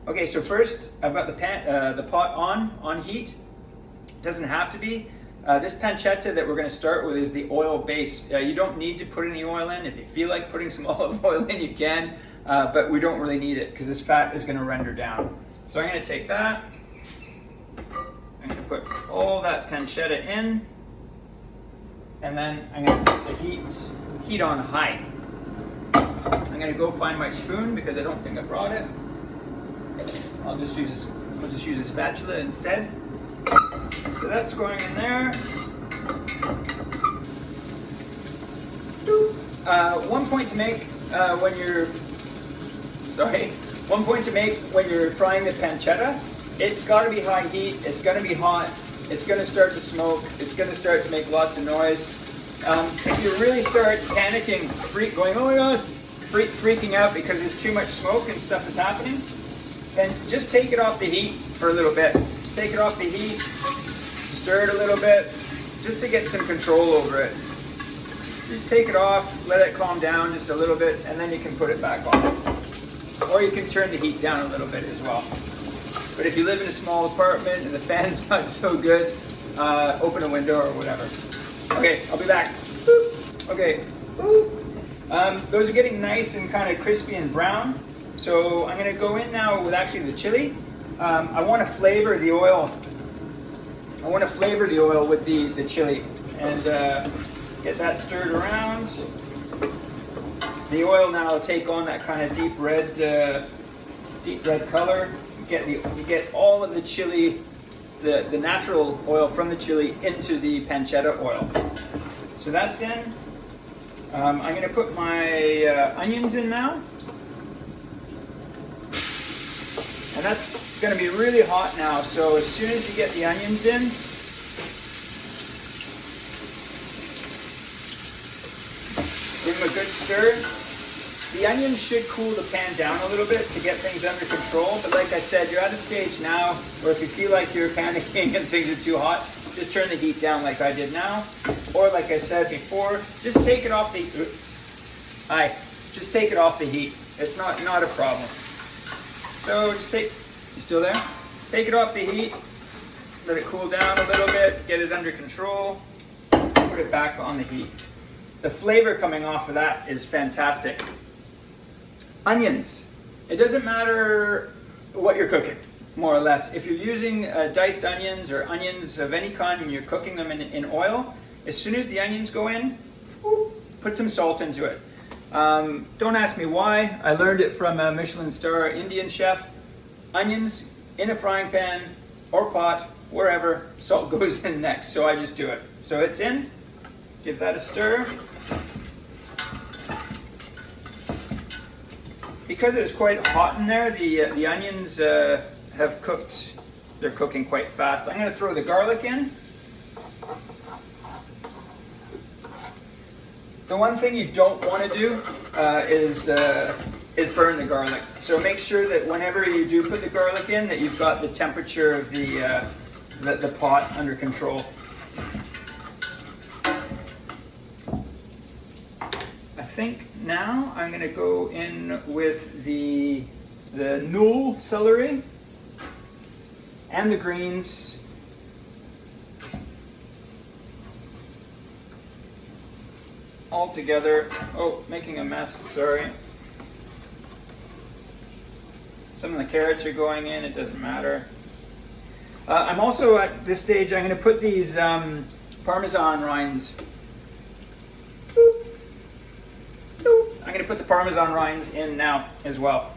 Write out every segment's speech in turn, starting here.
Okay, so first I've got the pot on heat. Doesn't have to be. This pancetta that we're going to start with is the oil base. You don't need to put any oil in. If you feel like putting some olive oil in, you can, but we don't really need it because this fat is going to render down. So I'm going to take that. I'm going to put all that pancetta in, and then I'm going to put the heat on high. I'm going to go find my spoon because I don't think I brought it. I'll just use a spatula instead. So that's going in there. One point to make when you're frying the pancetta. It's got to be high heat. It's going to be hot. It's going to start to smoke. It's going to start to make lots of noise. If you really start panicking, going, oh my god, freaking out because there's too much smoke and stuff is happening, then just take it off the heat for a little bit. Take it off the heat, stir it a little bit, just to get some control over it. Just take it off, let it calm down just a little bit, and then you can put it back on. Or you can turn the heat down a little bit as well. But if you live in a small apartment and the fan's not so good, open a window or whatever. Okay, I'll be back. Okay, those are getting nice and kind of crispy and brown. So I'm going to go in now with actually the chili. I want to flavor the oil. I want to flavor the oil with the chili and get that stirred around. The oil now will take on that kind of deep red color. You get all of the chili, the natural oil from the chili into the pancetta oil. So that's in. I'm going to put my onions in now. And that's going to be really hot now, so as soon as you get the onions in, give them a good stir. The onions should cool the pan down a little bit to get things under control, but like I said, you're at a stage now where if you feel like you're panicking and things are too hot, just turn the heat down like I did now. Or like I said before, just take it off the just take it off the heat. It's not a problem. So just you still there? Take it off the heat, let it cool down a little bit, get it under control, put it back on the heat. The flavor coming off of that is fantastic. Onions. It doesn't matter what you're cooking, more or less. If you're using diced onions or onions of any kind and you're cooking them in oil, as soon as the onions go in, put some salt into it. Don't ask me why. I learned it from a Michelin star Indian chef. Onions in a frying pan or pot, wherever, salt goes in next. So I just do it. So it's in. Give that a stir. Because it's quite hot in there, the onions have cooked. They're cooking quite fast. I'm going to throw the garlic in. The one thing you don't want to do is burn the garlic. So make sure that whenever you do put the garlic in, that you've got the temperature of the pot under control. I think now I'm going to go in with the null celery and the greens. All together. Oh, making a mess, sorry. Some of the carrots are going in, it doesn't matter. I'm also at this stage, I'm going to put these Parmesan rinds. I'm going to put the Parmesan rinds in now as well.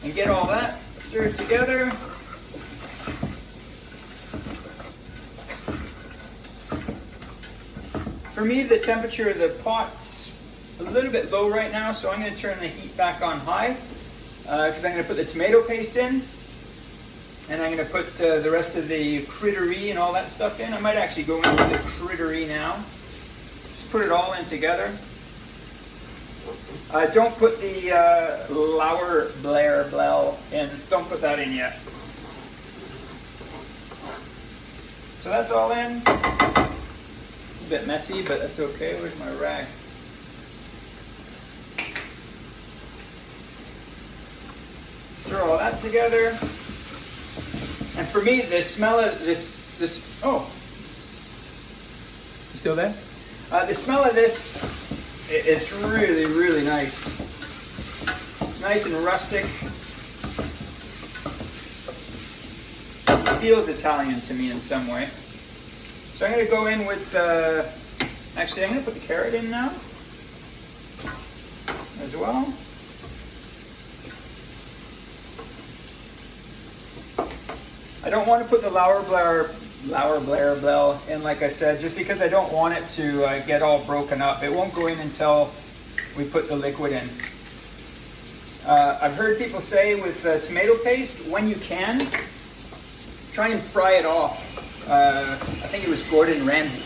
And get all that stirred together. For me, the temperature of the pot's a little bit low right now, so I'm going to turn the heat back on high because I'm going to put the tomato paste in, and I'm going to put the rest of the crittery and all that stuff in. I might actually go in with the crittery now. Just put it all in together. Don't put the Lauer Blair Blell in. Don't put that in yet. So that's all in. A bit messy, but that's okay. Where's my rag? Stir all that together. And for me, the smell of this, oh, you still there? The smell of this, it's really, really nice. Nice and rustic. It feels Italian to me in some way. So I'm going to go in with, actually I'm going to put the carrot in now as well. I don't want to put the Lauerblair Bell in, like I said, just because I don't want it to get all broken up. It won't go in until we put the liquid in. I've heard people say with tomato paste, when you can, try and fry it off. I think it was Gordon Ramsay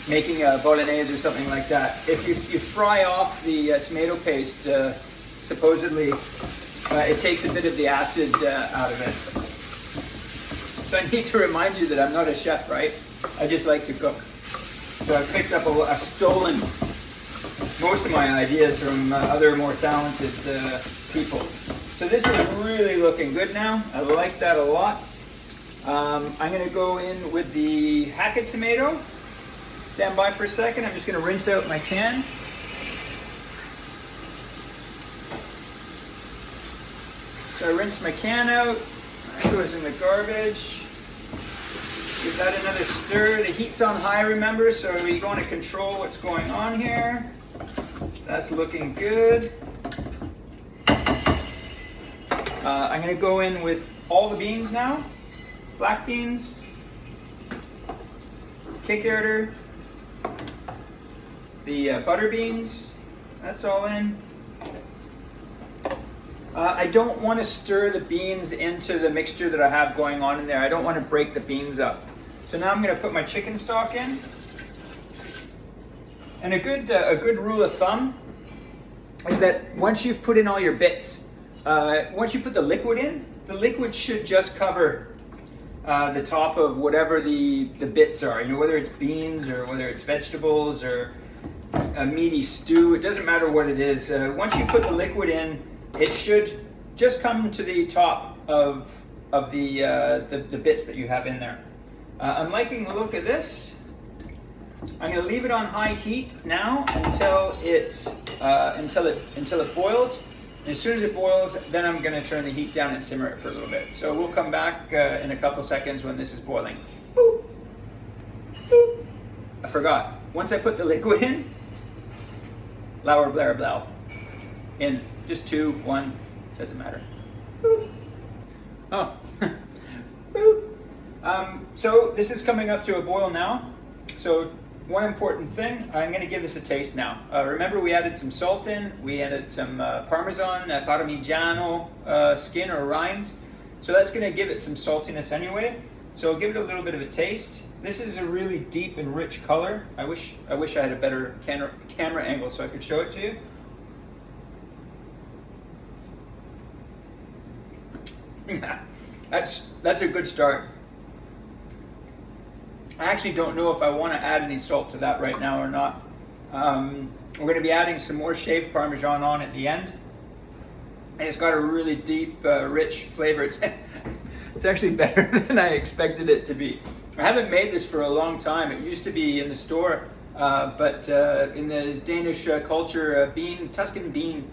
making a bolognese or something like that. If you fry off the tomato paste, supposedly it takes a bit of the acid out of it. So I need to remind you that I'm not a chef, right? I just like to cook. So I've picked up I've stolen most of my ideas from other more talented people. So this is really looking good now. I like that a lot. I'm going to go in with the hackett tomato. Stand by for a second. I'm just going to rinse out my can. So I rinse my can out. That goes in the garbage. Give that another stir. The heat's on high, remember, so we want to control what's going on here. That's looking good. I'm going to go in with all the beans now. Black beans, kickyarder, the butter beans, that's all in. I don't want to stir the beans into the mixture that I have going on in there. I don't want to break the beans up. So now I'm going to put my chicken stock in. And a good rule of thumb is that once you've put in all your bits, once you put the liquid in, the liquid should just cover the top of whatever the bits are. You know, whether it's beans or whether it's vegetables or a meaty stew, it doesn't matter what it is. Once you put the liquid in, it should just come to the top of the bits that you have in there. I'm liking the look of this. I'm going to leave it on high heat now until it boils. And as soon as it boils, then I'm going to turn the heat down and simmer it for a little bit. So we'll come back in a couple seconds when this is boiling. Boop. Boop. I forgot. Once I put the liquid in, Lauerblair Blau. In just 2, 1, doesn't matter. Boop. Oh. Boop. So this is coming up to a boil now. So one important thing, I'm going to give this a taste now. Remember we added some salt in, we added some Parmesan, Parmigiano skin or rinds. So that's going to give it some saltiness anyway. So I'll give it a little bit of a taste. This is a really deep and rich color. I wish I had a better camera angle so I could show it to you. That's a good start. I actually don't know if I want to add any salt to that right now or not. We're going to be adding some more shaved Parmesan on at the end. And it's got a really deep, rich flavor. It's actually better than I expected it to be. I haven't made this for a long time. It used to be in the store, but in the Danish culture, Tuscan Bean,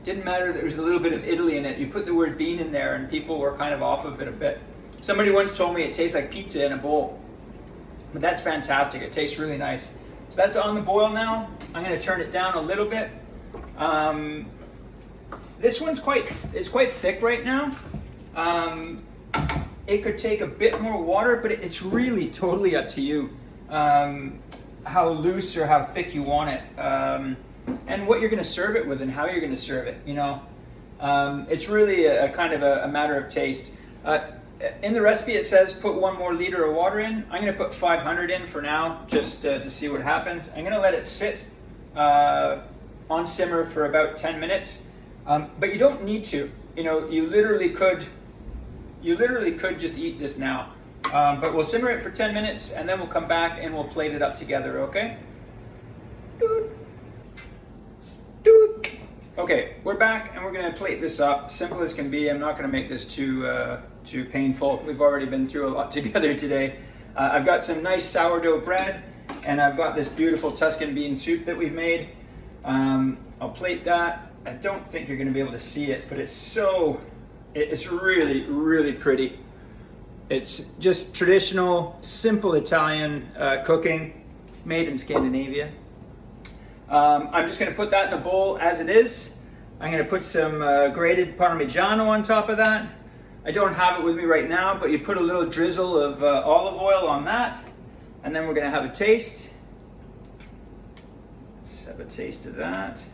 didn't matter that there was a little bit of Italy in it. You put the word bean in there and people were kind of off of it a bit. Somebody once told me it tastes like pizza in a bowl. But that's fantastic. It tastes really nice. So that's on the boil now. I'm going to turn it down a little bit. This one's quite thick right now. It could take a bit more water, but it's really totally up to you how loose or how thick you want it, and what you're going to serve it with and how you're going to serve it. You know, it's really a kind of a matter of taste. In the recipe it says put 1 more liter of water in. I'm going to put 500 in for now, just to see what happens. I'm going to let it sit on simmer for about 10 minutes, but you don't need to. You know, you literally could just eat this now, but we'll simmer it for 10 minutes and then we'll come back and we'll plate it up together. Okay? Okay, Okay, we're back and we're gonna plate this up. Simple as can be. I'm not gonna make this too painful. We've already been through a lot together today. I've got some nice sourdough bread and I've got this beautiful Tuscan bean soup that we've made. I'll plate that. I don't think you're gonna be able to see it, but it's really, really pretty. It's just traditional, simple Italian cooking made in Scandinavia. I'm just going to put that in the bowl as it is. I'm going to put some grated Parmigiano on top of that. I don't have it with me right now, but you put a little drizzle of olive oil on that, and then we're going to have a taste. Let's have a taste of that.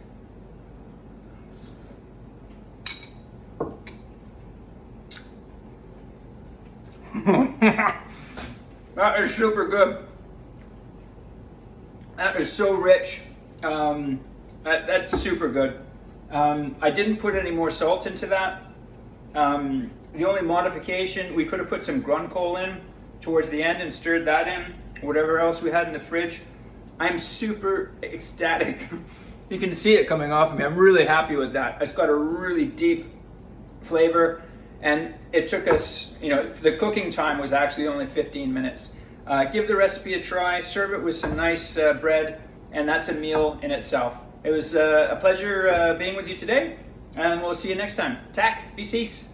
That is super good. That is so rich. That's super good. I didn't put any more salt into that. The only modification, we could have put some grunkohl in towards the end and stirred that in, whatever else we had in the fridge. I'm super ecstatic. You can see it coming off of me. I'm really happy with that. It's got a really deep flavor, and it took us, the cooking time was actually only 15 minutes. Give the recipe a try, serve it with some nice bread, and that's a meal in itself. It was a pleasure being with you today, and we'll see you next time. Tack, vi ses!